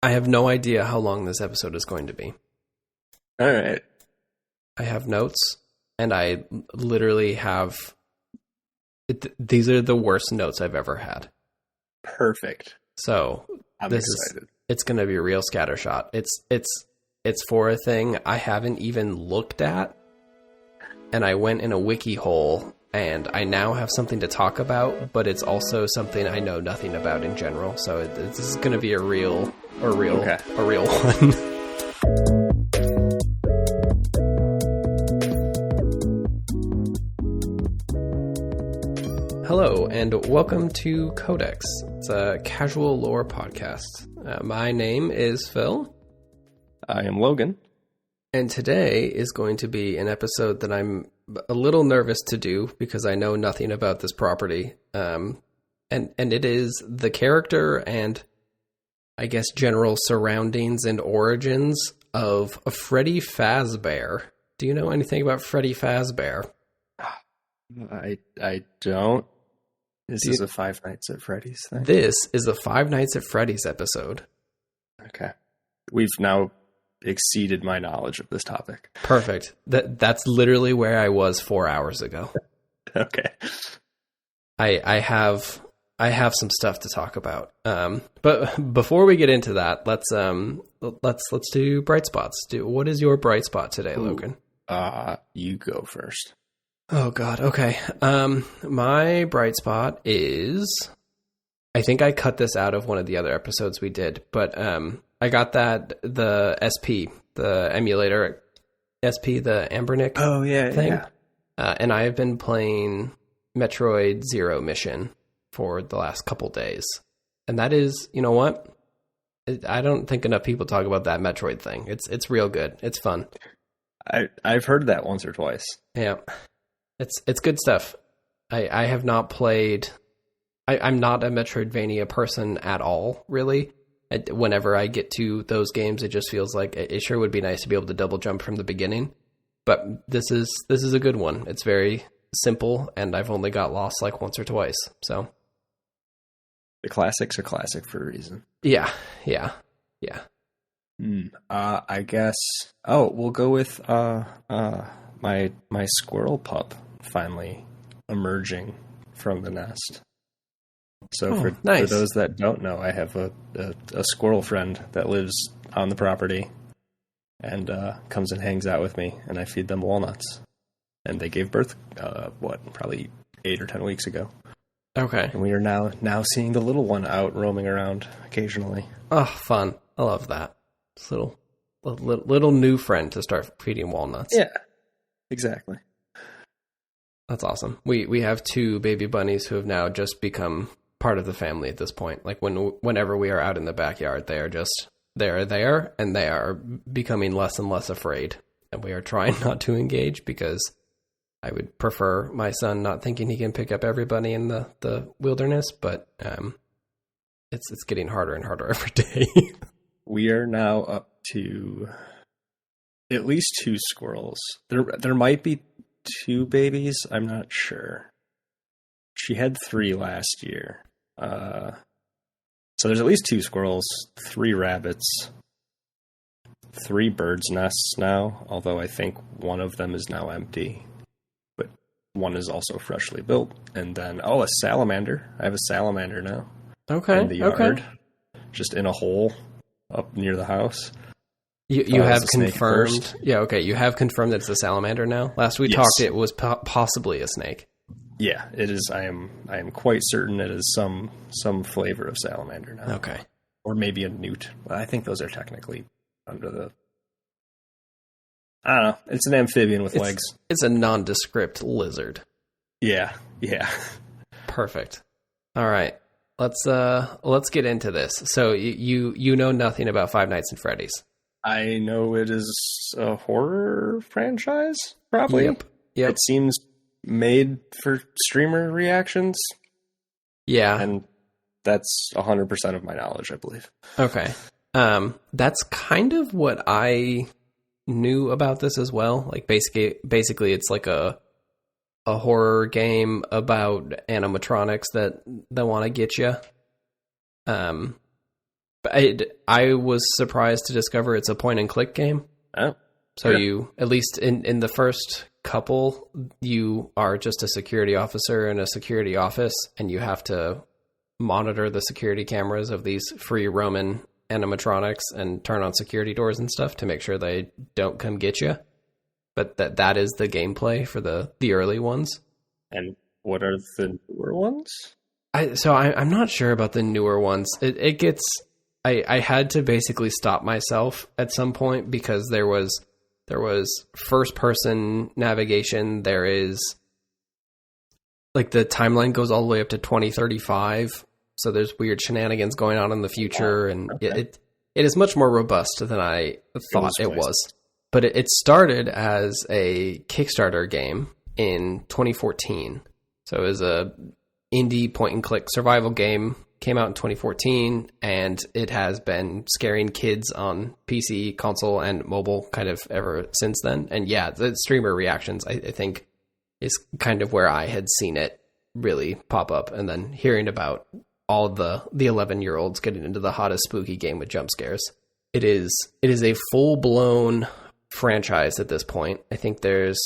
I have no idea how long this episode is going to be. All right. I have notes, and I literally have... These are the worst notes I've ever had. Perfect. So I'm excited. It's going to be a real scattershot. It's for a thing I haven't even looked at, and I went in a wiki hole, and I now have something to talk about, but it's also something I know nothing about in general. So this is going to be a real one. Hello, and welcome to Codex. It's a casual lore podcast. My name is Phil. I am Logan. And today is going to be an episode that I'm a little nervous to do because I know nothing about this property. And it is the character and, I guess, general surroundings and origins of a Freddy Fazbear. Do you know anything about Freddy Fazbear? I don't. This is a Five Nights at Freddy's thing. This is a Five Nights at Freddy's episode. Okay. We've now exceeded my knowledge of this topic. Perfect. That's literally where I was 4 hours ago. Okay. I have some stuff to talk about. But before we get into that, let's do bright spots. What is your bright spot today, Logan? You go first. Oh God. Okay. My bright spot is, I think I cut this out of one of the other episodes we did, but I got the SP, the emulator SP, the Anbernic. Oh yeah, thing. Yeah. And I have been playing Metroid Zero Mission for the last couple days, and that is, you know what? I don't think enough people talk about that Metroid thing. It's real good. It's fun. I've heard that once or twice. Yeah. It's good stuff. I have not played... I'm not a Metroidvania person at all, really. Whenever I get to those games, it just feels like it sure would be nice to be able to double jump from the beginning. But this is a good one. It's very simple, and I've only got lost like once or twice. So the classics are classic for a reason. Yeah. I guess. Oh, we'll go with my squirrel pup finally emerging from the nest. So for those that don't know, I have a squirrel friend that lives on the property and comes and hangs out with me, and I feed them walnuts. And they gave birth, probably 8 or 10 weeks ago. Okay. And we are now seeing the little one out roaming around occasionally. Oh, fun. I love that. It's a little new friend to start feeding walnuts. Yeah, exactly. That's awesome. We have 2 baby bunnies who have now just become part of the family at this point. Like whenever we are out in the backyard, they are there, and they are becoming less and less afraid. And we are trying not to engage because I would prefer my son not thinking he can pick up everybody in the wilderness, but it's getting harder and harder every day. We are now up to at least 2 squirrels. There might be 2 babies. I'm not sure. She had 3 last year. So there's at least 2 squirrels, 3 rabbits, 3 birds' nests now, although I think one of them is now empty. But one is also freshly built. And then, a salamander. I have a salamander now. Okay. In the yard. Just in a hole up near the house. You have confirmed... Yeah, okay. You have confirmed that it's a salamander now? Last we talked, it was possibly a snake. Yeah, it is. I am quite certain it is some flavor of salamander now. Okay. Or maybe a newt. I think those are technically under the... I don't know. It's an amphibian with legs. It's a nondescript lizard. Yeah. Perfect. All right. Let's get into this. So you know nothing about Five Nights at Freddy's. I know it is a horror franchise, probably. Yep. It seems made for streamer reactions. Yeah. And that's 100% of my knowledge, I believe. Okay. That's kind of what I knew about this as well. Like basically it's like a horror game about animatronics that want to get you. I was surprised to discover it's a point and click game. Oh. So you, at least in the first couple, you are just a security officer in a security office, and you have to monitor the security cameras of these free roaming animatronics and turn on security doors and stuff to make sure they don't come get you. But that is the gameplay for the early ones. And what are the newer ones? I'm not sure about the newer ones. It gets... I had to basically stop myself at some point because there was first person navigation. There is like the timeline goes all the way up to 2035. So there's weird shenanigans going on in the future, and it is much more robust than I thought it was. But it started as a Kickstarter game in 2014. So it was a indie point and click survival game. Came out in 2014, and it has been scaring kids on PC, console, and mobile kind of ever since then. And yeah, the streamer reactions, I think, is kind of where I had seen it really pop up. And then hearing about all the 11-year-olds getting into the hottest spooky game with jump scares. It is a full-blown franchise at this point. I think there's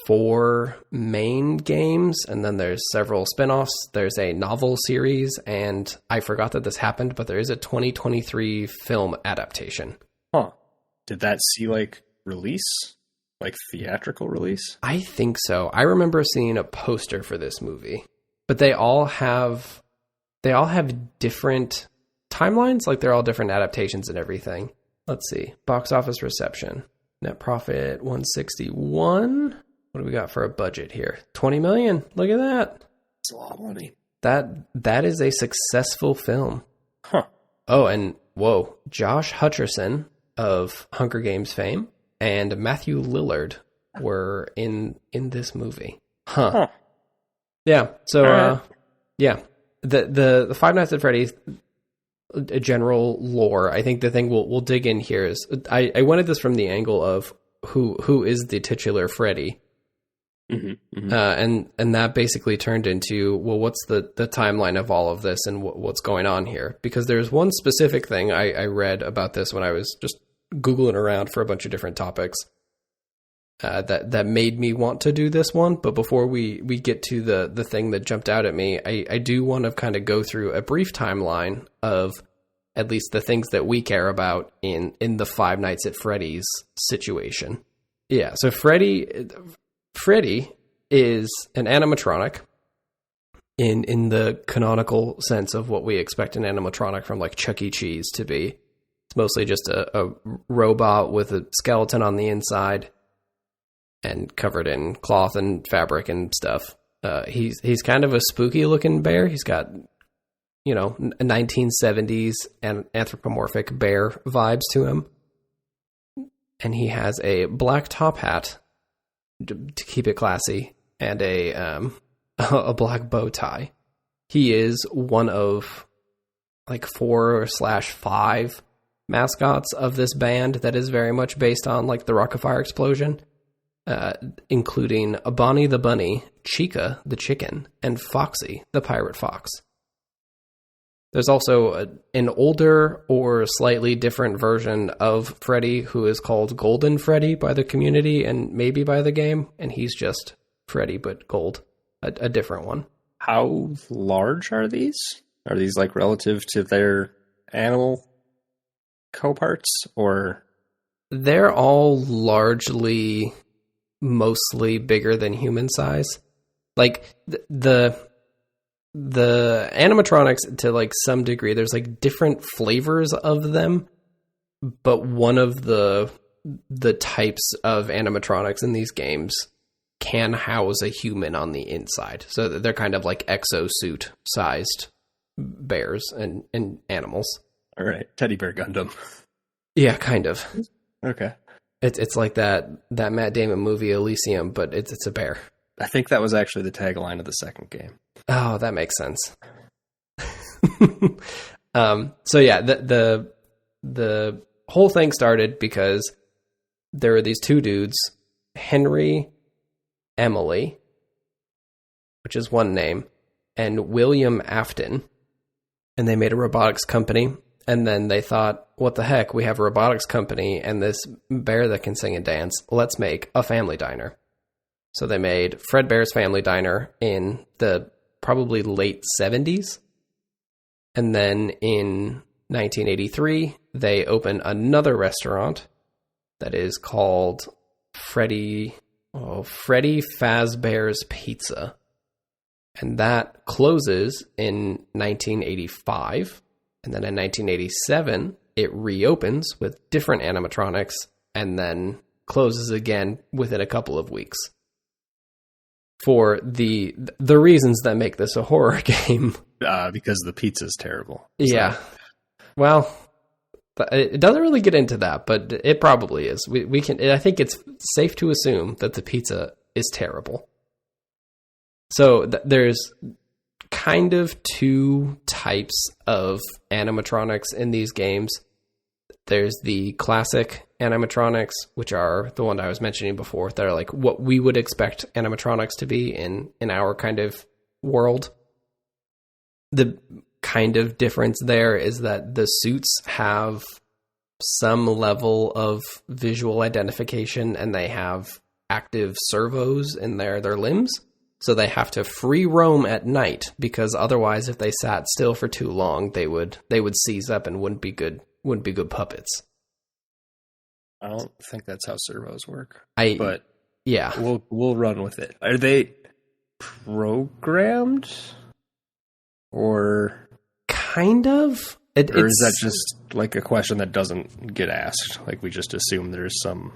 4 main games, and then there's several spin-offs. There's a novel series, and I forgot that this happened, but there is a 2023 film adaptation. Huh. Did that see, release? Like, theatrical release? I think so. I remember seeing a poster for this movie. But they all have different timelines, like they're all different adaptations and everything. Let's see. Box office reception. Net profit 161. What do we got for a budget here? 20 million. Look at that. That's a lot of money. That is a successful film. Huh. Oh, and whoa, Josh Hutcherson of Hunger Games fame and Matthew Lillard were in this movie. Huh. Yeah. So yeah. The Five Nights at Freddy's general lore. I think the thing we'll dig in here is I wanted this from the angle of who is the titular Freddy. Mm-hmm, mm-hmm. And that basically turned into, well, what's the timeline of all of this and what's going on here? Because there's one specific thing I read about this when I was just Googling around for a bunch of different topics that made me want to do this one. But before we get to the thing that jumped out at me, I do want to kind of go through a brief timeline of at least the things that we care about in the Five Nights at Freddy's situation. Yeah, so Freddy is an animatronic in the canonical sense of what we expect an animatronic from like Chuck E. Cheese to be. It's mostly just a robot with a skeleton on the inside and covered in cloth and fabric and stuff. He's kind of a spooky looking bear. He's got, 1970s and anthropomorphic bear vibes to him. And he has a black top hat to keep it classy, and a black bow tie. He is one of like 4/5 mascots of this band that is very much based on like the Rock-afire Explosion, including Bonnie the bunny, Chica the chicken, and Foxy the pirate fox. There's also an older or slightly different version of Freddy who is called Golden Freddy by the community and maybe by the game, and he's just Freddy but gold, a different one. How large are these? Are these like relative to their animal co-parts, or? They're all mostly bigger than human size. Like the animatronics, to like some degree, there's like different flavors of them, but one of the types of animatronics in these games can house a human on the inside. So they're kind of like exosuit sized bears and animals. All right. Teddy Bear Gundam. Yeah, kind of. Okay. It's like that Matt Damon movie Elysium, but it's a bear. I think that was actually the tagline of the second game. Oh, that makes sense. So yeah, the whole thing started because there were these two dudes, Henry Emily, which is one name, and William Afton, and they made a robotics company and then they thought, what the heck, we have a robotics company and this bear that can sing and dance. Let's make a family diner. So they made Fredbear's Family Diner in the probably late 70s. And then in 1983, they opened another restaurant that is called Freddy Fazbear's Pizza. And that closes in 1985. And then in 1987, it reopens with different animatronics and then closes again within a couple of weeks. For the reasons that make this a horror game. Because the pizza's terrible. So. Yeah. Well, it doesn't really get into that, but it probably is. We can. I think it's safe to assume that the pizza is terrible. So there's kind of two types of animatronics in these games. There's the classic animatronics, which are the one I was mentioning before. That are like what we would expect animatronics to be in our kind of world. The kind of difference there is that the suits have some level of visual identification and they have active servos in their limbs. So they have to free roam at night because otherwise if they sat still for too long, they would seize up and wouldn't be good puppets. I don't think that's how servos work. But yeah. We'll run with it. Are they programmed? Or kind of? Or is that just like a question that doesn't get asked? Like we just assume there's some...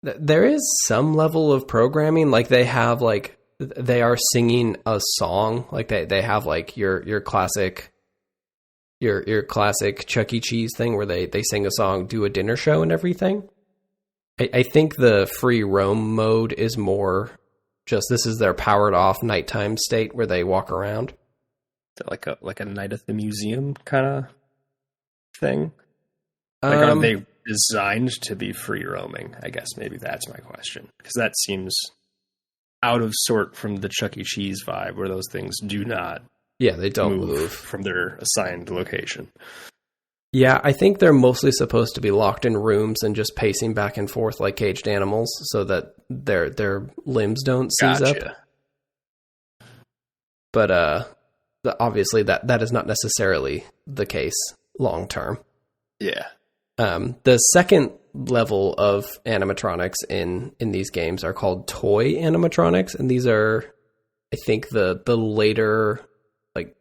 There is some level of programming. Like they have like... They are singing a song. Like they have like your classic... Your classic Chuck E. Cheese thing where they sing a song, do a dinner show and everything. I think the free roam mode is more just this is their powered off nighttime state where they walk around. Like a night at the museum kind of thing? Like, are they designed to be free roaming? I guess maybe that's my question. Because that seems out of sort from the Chuck E. Cheese vibe, where those things do not they don't move from their assigned location. Yeah, I think they're mostly supposed to be locked in rooms and just pacing back and forth like caged animals so that their limbs don't seize up. But obviously that is not necessarily the case long term. Yeah. The second level of animatronics in these games are called toy animatronics, and these are, I think, the later like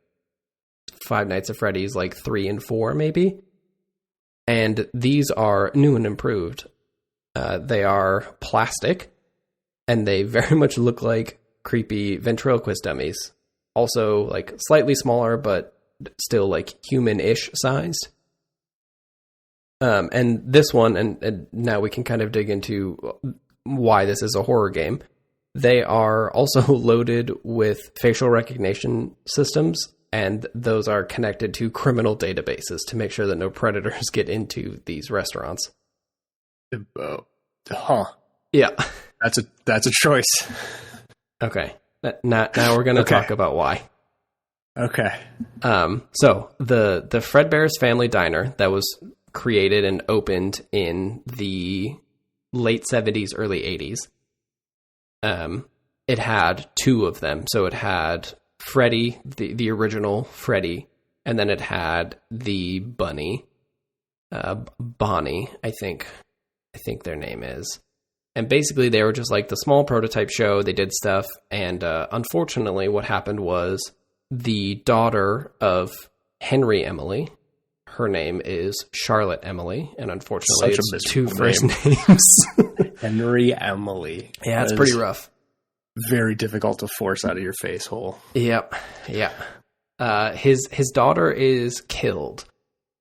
Five Nights at Freddy's, like 3 and 4 maybe. And these are new and improved. They are plastic, and they very much look like creepy ventriloquist dummies. Also, like, slightly smaller, but still, like, human-ish sized. And this one, and now we can kind of dig into why this is a horror game. They are also loaded with facial recognition systems, and those are connected to criminal databases to make sure that no predators get into these restaurants. Huh. Yeah. That's a choice. Okay. Now we're going to talk about why. Okay. So the Fredbear's Family Diner that was created and opened in the late 70s, early 80s. It had 2 of them. So it had Freddy, the original Freddy, and then it had the bunny, Bonnie, I think their name is. And basically, they were just like the small prototype show. They did stuff. And unfortunately, what happened was the daughter of Henry Emily, her name is Charlotte Emily. And unfortunately, it's 2 first names. Henry Emily. Yeah, it's pretty rough. Very difficult to force out of your face hole. Yep. Yeah. His daughter is killed.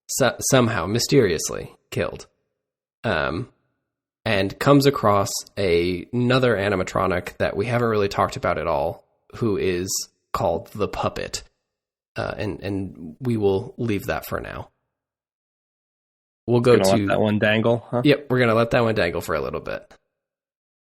Somehow, mysteriously killed. And comes across another animatronic that we haven't really talked about at all, who is called the Puppet. And we will leave that for now. We'll go to... let that one dangle, huh? Yep, we're going to let that one dangle for a little bit.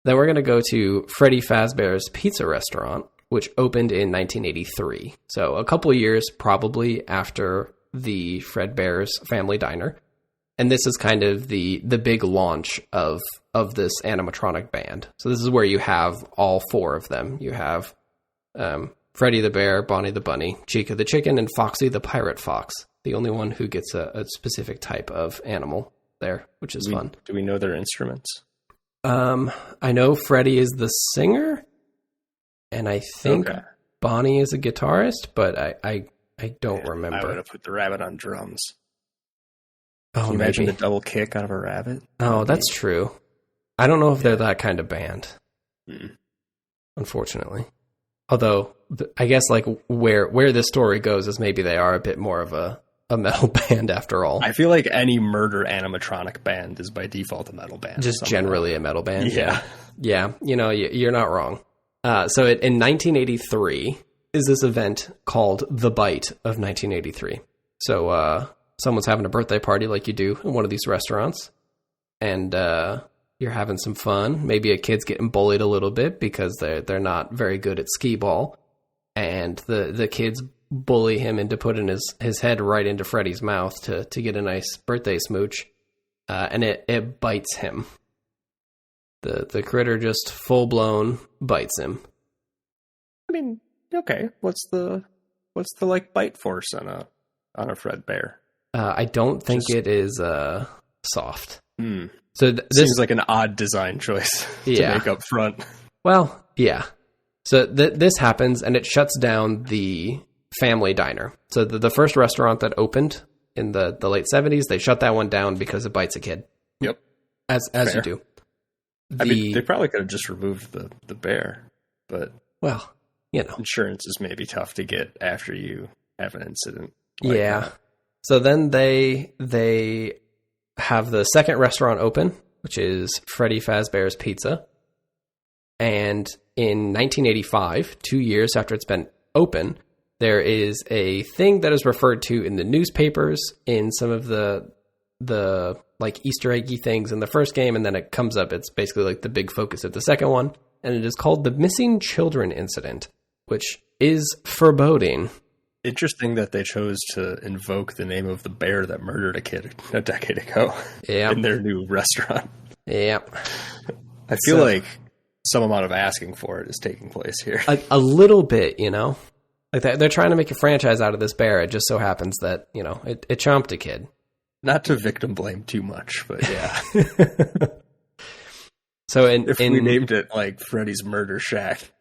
Then we're going to go to Freddy Fazbear's Pizza Restaurant, which opened in 1983. So a couple years probably after the Fredbear's Family Diner. And this is kind of the big launch of this animatronic band. So this is where you have all four of them. You have Freddy the Bear, Bonnie the Bunny, Chica the Chicken, and Foxy the Pirate Fox. The only one who gets a specific type of animal there, which is fun. Do we know their instruments? I know Freddy is the singer, and I think Bonnie is a guitarist, but I don't remember. I would have put the rabbit on drums. Oh, can you imagine the double kick out of a rabbit? Oh, that's true. I don't know if they're that kind of band, unfortunately. Although, I guess like where this story goes is maybe they are a bit more of a metal band after all. I feel like any murder animatronic band is by default a metal band. Just generally a metal band. Yeah. Yeah, you're not wrong. So in 1983 is this event called The Bite of 1983. So someone's having a birthday party like you do in one of these restaurants, and you're having some fun. Maybe a kid's getting bullied a little bit because they're not very good at skee ball, and the kids bully him into putting his head right into Freddy's mouth to get a nice birthday smooch, and it bites him. The critter just full blown bites him. I mean, okay, what's the like bite force on a Fredbear? I don't think it is soft. So this seems like an odd design choice to make up front. Well, yeah. So this happens, and it shuts down the Family Diner. So the first restaurant that opened in the late 70s, they shut that one down because it bites a kid. Yep. As you do. I mean, they probably could have just removed the bear, but... Well, insurance is maybe tough to get after you have an incident. So then they have the second restaurant open, which is Freddy Fazbear's Pizza. And in 1985, 2 years after it's been open, there is a thing that is referred to in the newspapers in some of the like Easter eggy things in the first game, and then it comes up. It's basically like the big focus of the second one, and it is called the Missing Children Incident, which is foreboding. Interesting that they chose to invoke the name of the bear that murdered a kid a decade ago in their new restaurant. Yeah. I feel like some amount of asking for it is taking place here. A little bit, Like they're trying to make a franchise out of this bear. It just so happens that, it chomped a kid. Not to victim blame too much, but yeah. So if we named it like Freddy's Murder Shack,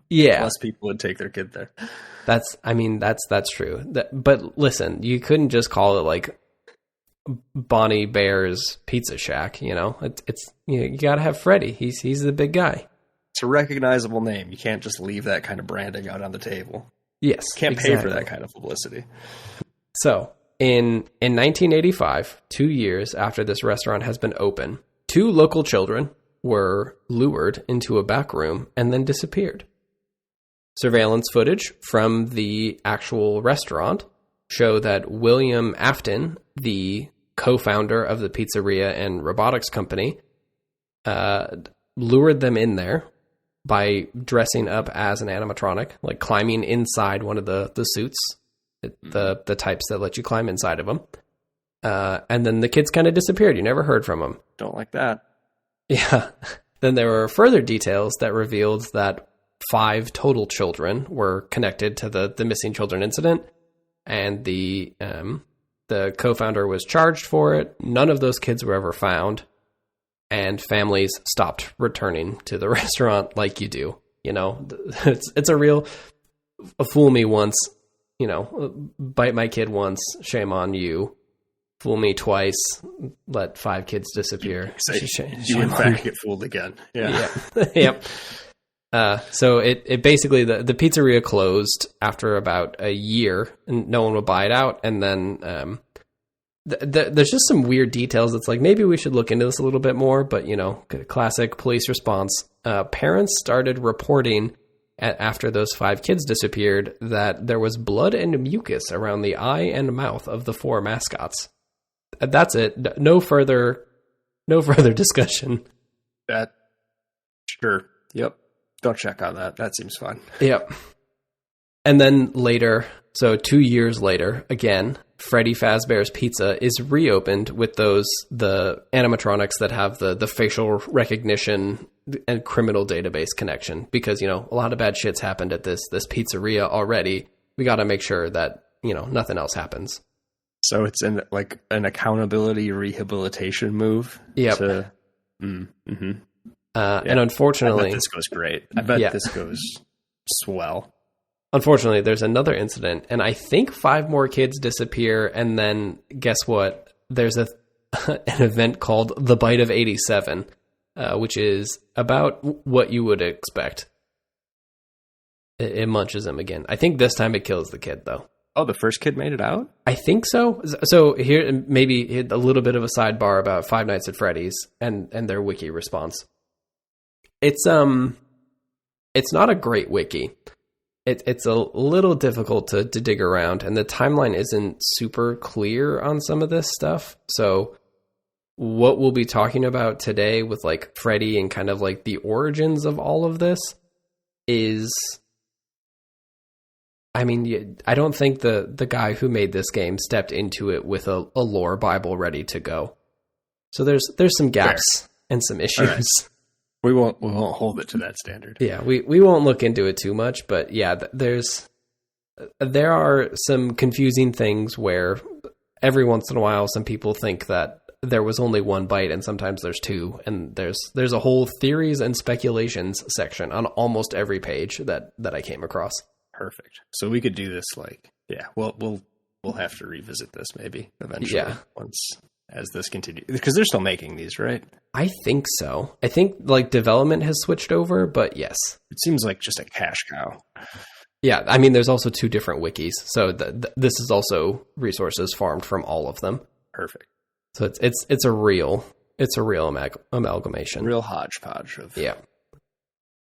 less people would take their kid there. That's true. But listen, you couldn't just call it like Bonnie Bear's Pizza Shack. It's you got to have Freddy. He's the big guy. It's a recognizable name. You can't just leave that kind of branding out on the table. Yes, can't pay for that kind of publicity. So in 1985, 2 years after this restaurant has been open, 2 local children were lured into a back room and then disappeared. Surveillance footage from the actual restaurant show that William Afton, the co-founder of the pizzeria and robotics company, lured them in there by dressing up as an animatronic, like climbing inside one of the suits, the types that let you climb inside of them. And then the kids kind of disappeared. You never heard from them. Don't like that. Yeah. Then there were further details that revealed that 5 total children were connected to the missing children incident, and the co-founder was charged for it. None of those kids were ever found, and families stopped returning to the restaurant like you do. It's a real fool me once, bite my kid once, shame on you. Fool me twice, let 5 kids disappear. You in fact get fooled again. Yeah. Yep. So it basically, the pizzeria closed after about a year, and no one would buy it out. And then there's just some weird details. It's like, maybe we should look into this a little bit more. But, classic police response. Parents started reporting after those 5 kids disappeared that there was blood and mucus around the eye and mouth of the 4 mascots. That's it. No further discussion. Sure. Yep. Don't check on that. That seems fine. Yep. And then later, so 2 years later, again, Freddy Fazbear's Pizza is reopened with the animatronics that have the facial recognition and criminal database connection, because, you know, a lot of bad shit's happened at this pizzeria already. We got to make sure that, you know, nothing else happens. So it's an accountability rehabilitation move. Yep. And unfortunately, I bet this goes great. I bet this goes swell. Unfortunately, there's another incident, and I think 5 more kids disappear, and then guess what? There's an event called the Bite of 87, which is about what you would expect. It munches him again. I think this time it kills the kid, though. Oh, the first kid made it out? I think so. So here, maybe a little bit of a sidebar about Five Nights at Freddy's and their wiki response. It's not a great wiki. It's a little difficult to dig around, and the timeline isn't super clear on some of this stuff. So what we'll be talking about today with like Freddy and kind of like the origins of all of this is, I mean, I don't think the guy who made this game stepped into it with a lore Bible ready to go. So there's some gaps and some issues. We won't hold it to that standard. Yeah, we won't look into it too much, but yeah, there are some confusing things where every once in a while some people think that there was only one bite and sometimes there's 2, and there's a whole theories and speculations section on almost every page that I came across. Perfect. So we could do this we'll have to revisit this maybe eventually. Yeah. As this continues, because they're still making these, right? I think so. I think like development has switched over, but yes. It seems like just a cash cow. Yeah, I mean, there's also 2 different wikis, so this is also resources farmed from all of them. Perfect. So it's a real amalgamation, real hodgepodge of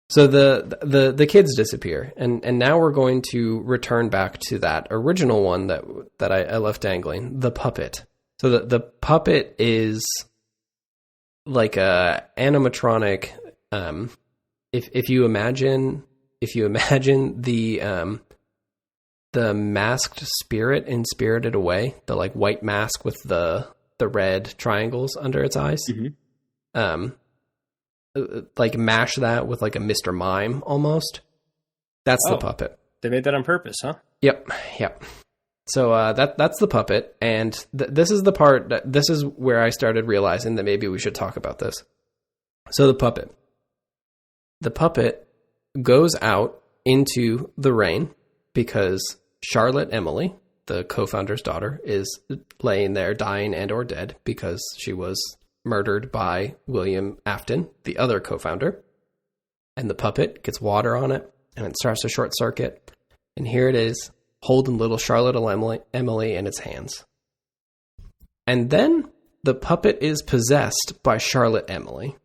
So the kids disappear, and now we're going to return back to that original one that I left dangling, the puppet. So the puppet is like a animatronic. If you imagine the masked spirit in Spirited Away, the like white mask with the red triangles under its eyes, like mash that with like a Mr. Mime almost. That's the puppet. They made that on purpose, huh? Yep. So that's the puppet, and this is the part this is where I started realizing that maybe we should talk about this. So the puppet goes out into the rain because Charlotte Emily, the co-founder's daughter, is laying there dying and or dead because she was murdered by William Afton, the other co-founder, and the puppet gets water on it, and it starts to short circuit, and here it is, holding little Charlotte Emily in its hands. And then the puppet is possessed by Charlotte Emily.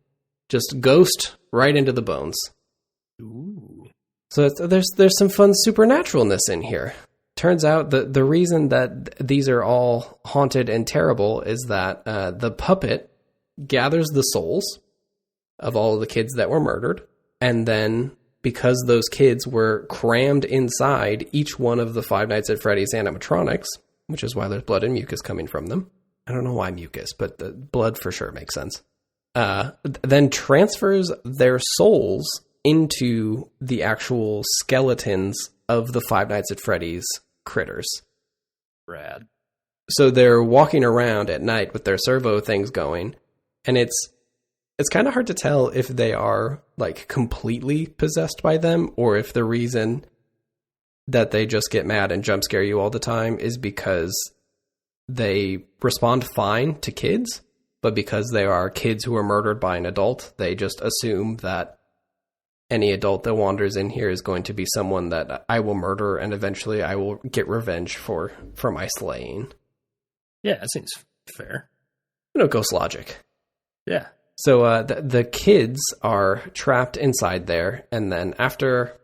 Just ghost right into the bones. Ooh. So there's some fun supernaturalness in here. Turns out the reason that these are all haunted and terrible is that the puppet gathers the souls of all of the kids that were murdered, and then because those kids were crammed inside each one of the Five Nights at Freddy's animatronics, which is why there's blood and mucus coming from them. I don't know why mucus, but the blood for sure makes sense. Then transfers their souls into the actual skeletons of the Five Nights at Freddy's critters. Rad. So they're walking around at night with their servo things going, and it's kind of hard to tell if they are like completely possessed by them or if the reason that they just get mad and jump scare you all the time is because they respond fine to kids, but because they are kids who are murdered by an adult, they just assume that any adult that wanders in here is going to be someone that I will murder and eventually I will get revenge for my slaying. Yeah, that seems fair. Ghost logic. Yeah. So the kids are trapped inside there, and then after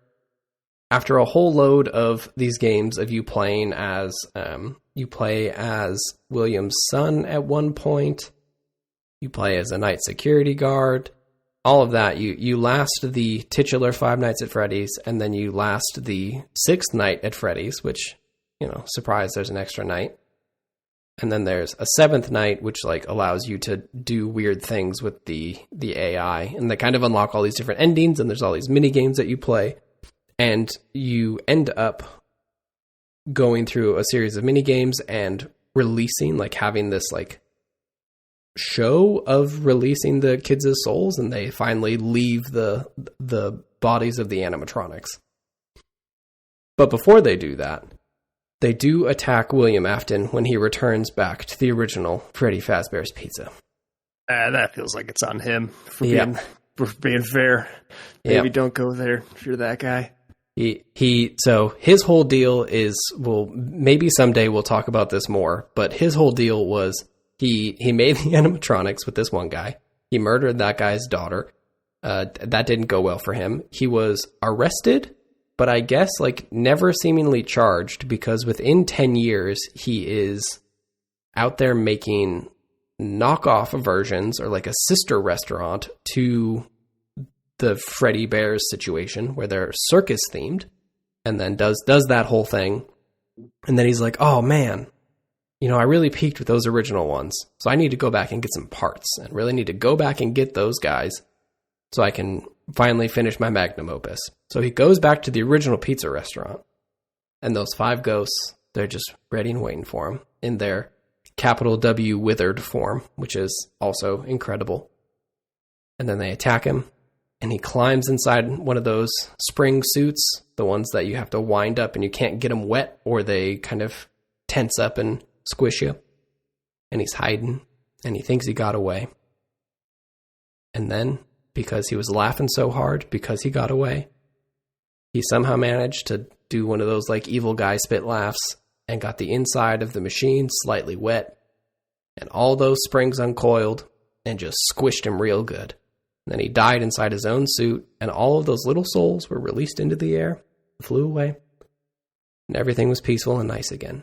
a whole load of these games of you playing as you play as William's son at one point, you play as a night security guard, all of that, you last the titular Five Nights at Freddy's, and then you last the 6th night at Freddy's, which, surprise, there's an extra night. And then there's a seventh night, which like allows you to do weird things with the AI, and they kind of unlock all these different endings, and there's all these mini games that you play, and you end up going through a series of mini games and releasing, like having this like show of releasing the kids' souls, and they finally leave the bodies of the animatronics. But before they do that, they do attack William Afton when he returns back to the original Freddy Fazbear's Pizza. That feels like it's on him for being fair. Maybe don't go there if you're that guy. So his whole deal is, well, maybe someday we'll talk about this more, but his whole deal was he made the animatronics with this one guy. He murdered that guy's daughter. That didn't go well for him. He was arrested, but I guess like never seemingly charged, because within 10 years, he is out there making knockoff versions, or like a sister restaurant to the Freddy Bears situation where they're circus themed, and then does that whole thing. And then he's like, oh man, I really peaked with those original ones. So I need to go back and get some parts, and really need to go back and get those guys so I can finally finish my magnum opus. So he goes back to the original pizza restaurant, and those 5 ghosts, they're just ready and waiting for him in their capital W withered form, which is also incredible. And then they attack him, and he climbs inside one of those spring suits, the ones that you have to wind up and you can't get them wet or they kind of tense up and squish you. And he's hiding, and he thinks he got away. And then, because he was laughing so hard because he got away, he somehow managed to do one of those like evil guy spit laughs and got the inside of the machine slightly wet, and all those springs uncoiled and just squished him real good. And then he died inside his own suit, and all of those little souls were released into the air, flew away, and everything was peaceful and nice again.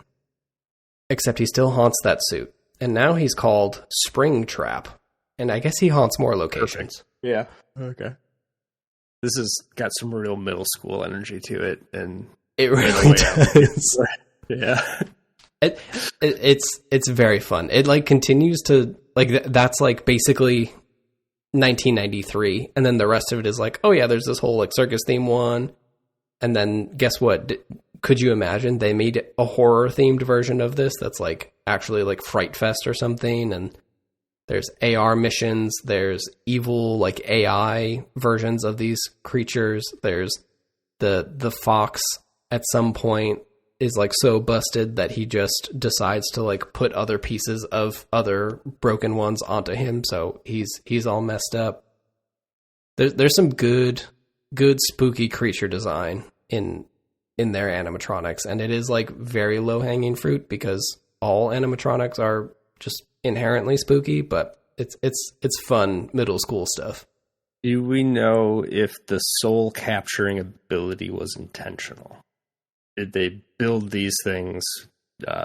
Except he still haunts that suit, and now he's called Springtrap, and I guess he haunts more locations. Perfect. Yeah. Okay. This has got some real middle school energy to it, and it really does. Yeah. It's very fun. It like continues to like that's like basically 1993, and then the rest of it is like, oh yeah, there's this whole like circus theme one, and then guess what? Could you imagine they made a horror themed version of this that's like actually like Fright Fest or something, and there's AR missions, there's evil like AI versions of these creatures, there's the fox at some point is like so busted that he just decides to like put other pieces of other broken ones onto him, so he's all messed up. There's some good spooky creature design in their animatronics, and it is like very low hanging fruit because all animatronics are just inherently spooky, but it's fun middle school stuff. Do we know if the soul capturing ability was intentional? Did they build these things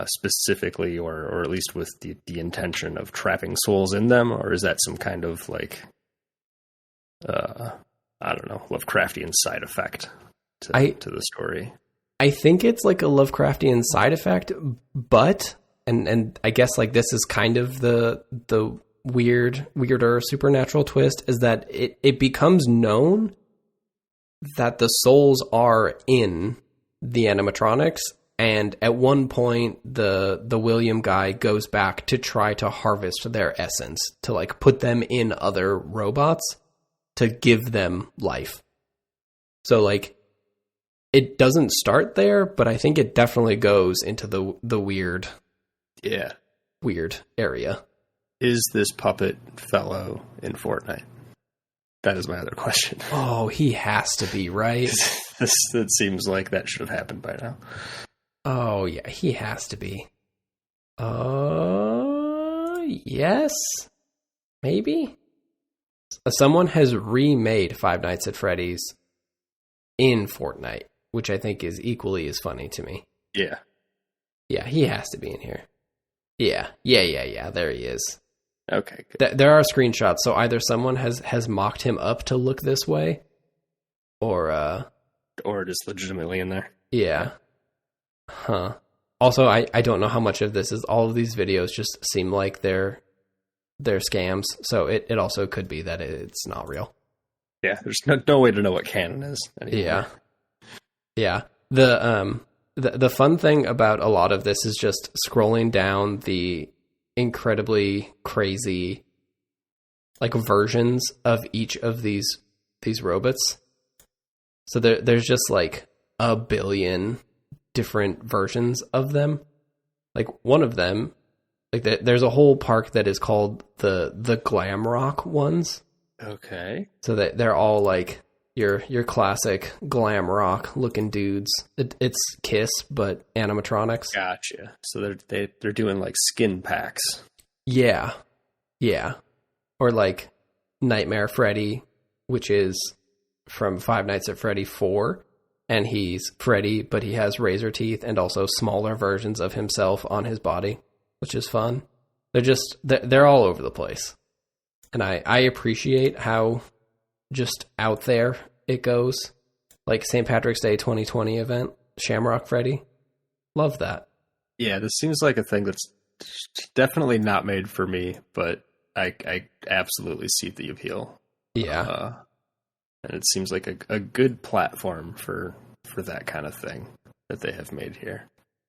specifically, or at least with the intention of trapping souls in them, or is that some kind of like I don't know, Lovecraftian side effect to the story? I think it's like a Lovecraftian side effect, but and I guess like this is kind of the weirder supernatural twist is that it becomes known that the souls are in the animatronics, and at one point the William guy goes back to try to harvest their essence to like put them in other robots to give them life. So like it doesn't start there, but I think it definitely goes into the weird area. Is this puppet fellow in Fortnite? That is my other question. Oh, he has to be, right? It seems like that should have happened by now. Oh, yeah, he has to be. Yes? Maybe? Someone has remade Five Nights at Freddy's in Fortnite, which I think is equally as funny to me. Yeah. Yeah, he has to be in here. Yeah, there he is. Okay, good. There are screenshots, so either someone has mocked him up to look this way, or just legitimately in there. Yeah. Huh. Also, I don't know how much of this is. All of these videos just seem like they're scams. So it also could be that it's not real. Yeah, there's no way to know what canon is anymore. Yeah. The fun thing about a lot of this is just scrolling down the incredibly crazy like versions of each of these robots. So there's just like a billion different versions of them. Like one of them, like there's a whole park that is called the glam rock ones. Okay. So that they're all like your classic glam rock looking dudes. It's Kiss, but animatronics. Gotcha. So they're doing like skin packs. Yeah. Or like Nightmare Freddy, which is from Five Nights at Freddy 4. And he's Freddy, but he has razor teeth and also smaller versions of himself on his body, which is fun. They're all over the place. And I appreciate how just out there it goes. Like St. Patrick's Day 2020 event, Shamrock Freddy. Love that. Yeah, this seems like a thing that's definitely not made for me, but I absolutely see the appeal. Yeah. And it seems like a good platform for that kind of thing that they have made here.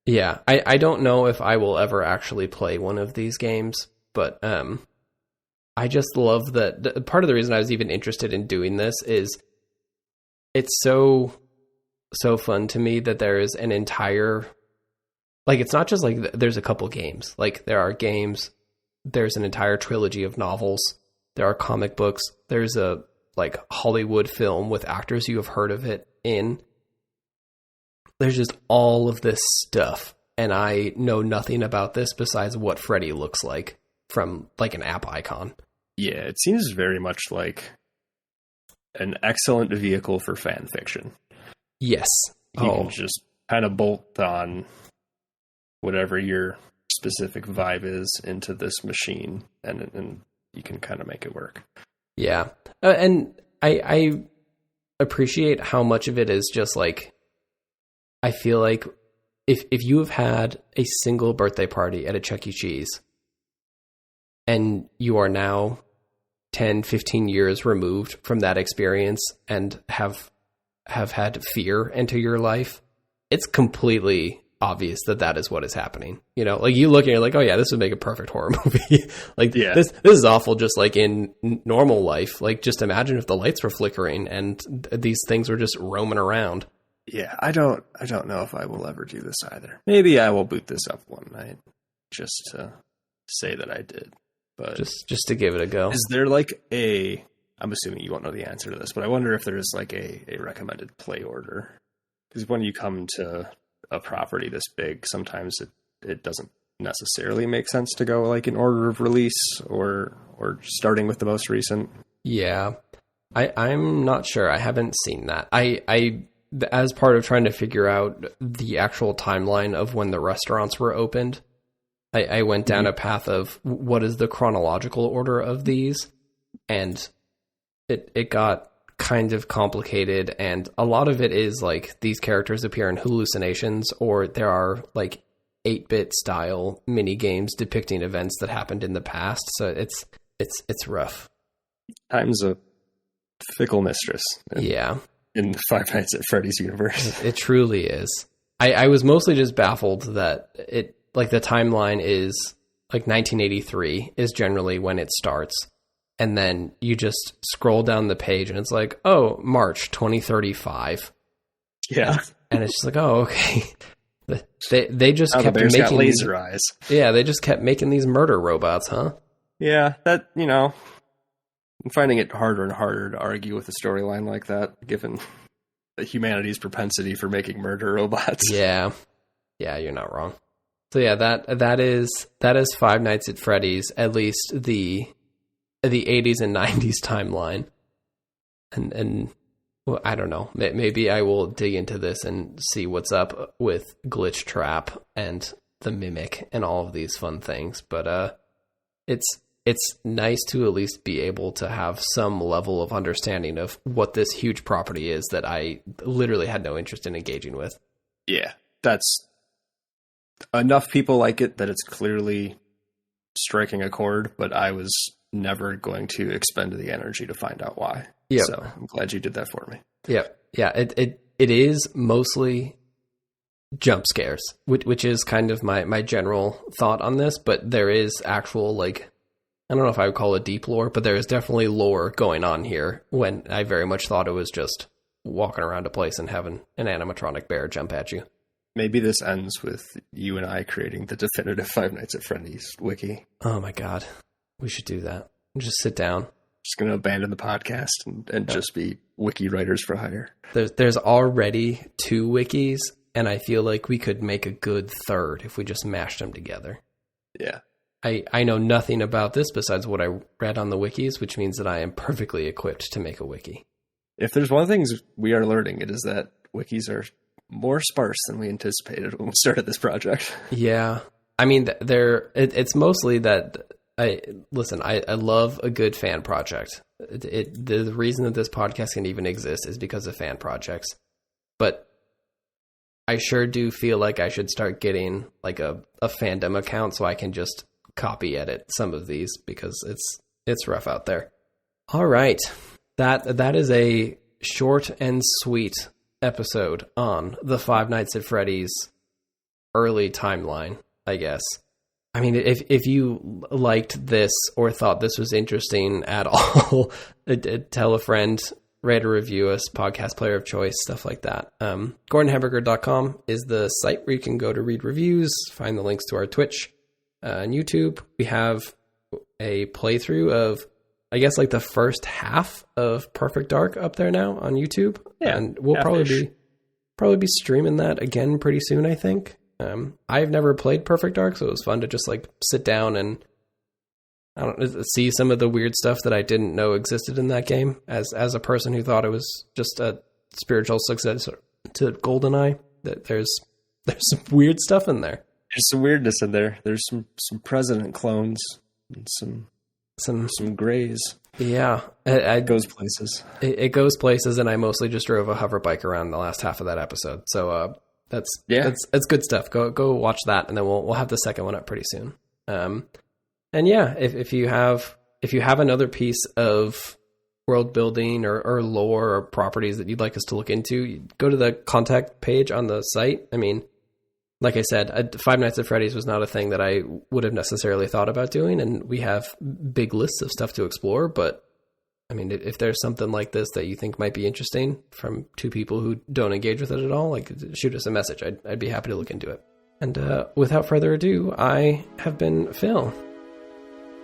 Yeah, I don't know if I will ever actually play one of these games, but I just love that. Part of the reason I was even interested in doing this is it's so fun to me that there is an entire, like, it's not just like there's a couple games. Like, there are games, there's an entire trilogy of novels, there are comic books, there's a like Hollywood film with actors you have heard of it in. There's just all of this stuff, and I know nothing about this besides what Freddy looks like from like an app icon. Yeah, it seems very much like an excellent vehicle for fan fiction. Yes. You can just kind of bolt on whatever your specific vibe is into this machine, and you can kind of make it work. Yeah. And I appreciate how much of it is just like, I feel like if you have had a single birthday party at a Chuck E. Cheese and you are now 10, 15 years removed from that experience and have had fear enter your life, it's completely obvious that is what is happening. You know, like you look and you're like, oh yeah, this would make a perfect horror movie. Like, yeah. This is awful just like in normal life. Like, just imagine if the lights were flickering and these things were just roaming around. Yeah, I don't know if I will ever do this either. Maybe I will boot this up one night just to say that I did. But just to give it a go. Is there like I'm assuming you won't know the answer to this, but I wonder if there is like a recommended play order. Because when you come to a property this big, sometimes it doesn't necessarily make sense to go like in order of release or starting with the most recent. Yeah, I'm not sure. I haven't seen that. I as part of trying to figure out the actual timeline of when the restaurants were opened, I went down a path of what is the chronological order of these, and it got kind of complicated, and a lot of it is like these characters appear in hallucinations, or there are like 8-bit style mini games depicting events that happened in the past. So it's rough. Time's a fickle mistress. In the Five Nights at Freddy's universe. It truly is. I was mostly just baffled that it, like, the timeline is like 1983 is generally when it starts. And then you just scroll down the page and it's like, oh, March 2035. Yeah. And it's just like, oh, okay. They just kept making got laser eyes. Yeah, they just kept making these murder robots, huh? Yeah, that, I'm finding it harder and harder to argue with a storyline like that, given humanity's propensity for making murder robots. Yeah, you're not wrong. So yeah, that is Five Nights at Freddy's, at least the 80s and 90s timeline. And well, I don't know. Maybe I will dig into this and see what's up with Glitch Trap and the Mimic and all of these fun things. But it's nice to at least be able to have some level of understanding of what this huge property is that I literally had no interest in engaging with. Yeah, that's enough people like it that it's clearly striking a chord, but I was never going to expend the energy to find out why. Yeah. So I'm glad you did that for me. Yeah. Yeah. It is mostly jump scares, which is kind of my general thought on this, but there is actual, like, I don't know if I would call it deep lore, but there is definitely lore going on here when I very much thought it was just walking around a place and having an animatronic bear jump at you. Maybe this ends with you and I creating the definitive Five Nights at Freddy's wiki. Oh my God. We should do that. Just sit down. Just going to abandon the podcast and just be wiki writers for hire. There's already 2 wikis, and I feel like we could make a good third if we just mashed them together. Yeah. I know nothing about this besides what I read on the wikis, which means that I am perfectly equipped to make a wiki. If there's one thing we are learning, it is that wikis are more sparse than we anticipated when we started this project. Yeah. I mean, it's mostly that I love a good fan project. The reason that this podcast can even exist is because of fan projects. But I sure do feel like I should start getting like a fandom account so I can just copy edit some of these, because it's rough out there. All right. That is a short and sweet episode on the Five Nights at Freddy's early timeline, I guess. I mean, if you liked this or thought this was interesting at all, tell a friend, rate or review us, podcast player of choice, stuff like that. GordonHamburger.com is the site where you can go to read reviews, find the links to our Twitch and YouTube. We have a playthrough of, I guess, like the first half of Perfect Dark up there now on YouTube. Yeah, and we'll probably be streaming that again pretty soon, I think. I've never played Perfect Dark, so it was fun to just like sit down and see some of the weird stuff that I didn't know existed in that game as a person who thought it was just a spiritual successor to GoldenEye. That there's some weird stuff in there. There's some weirdness in there. There's some president clones and some grays. Yeah, it goes places. It goes places, and I mostly just drove a hover bike around the last half of that episode. So that's good stuff. Go watch that, and then we'll have the second one up pretty soon. And yeah, if you have another piece of world building or lore or properties that you'd like us to look into, go to the contact page on the site. I mean, like I said, Five Nights at Freddy's was not a thing that I would have necessarily thought about doing, and we have big lists of stuff to explore. But I mean, if there's something like this that you think might be interesting from 2 people who don't engage with it at all, like, shoot us a message. I'd be happy to look into it. And without further ado, I have been Phil.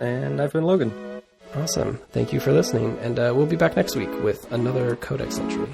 And I've been Logan. Awesome. Thank you for listening, and we'll be back next week with another Codex entry.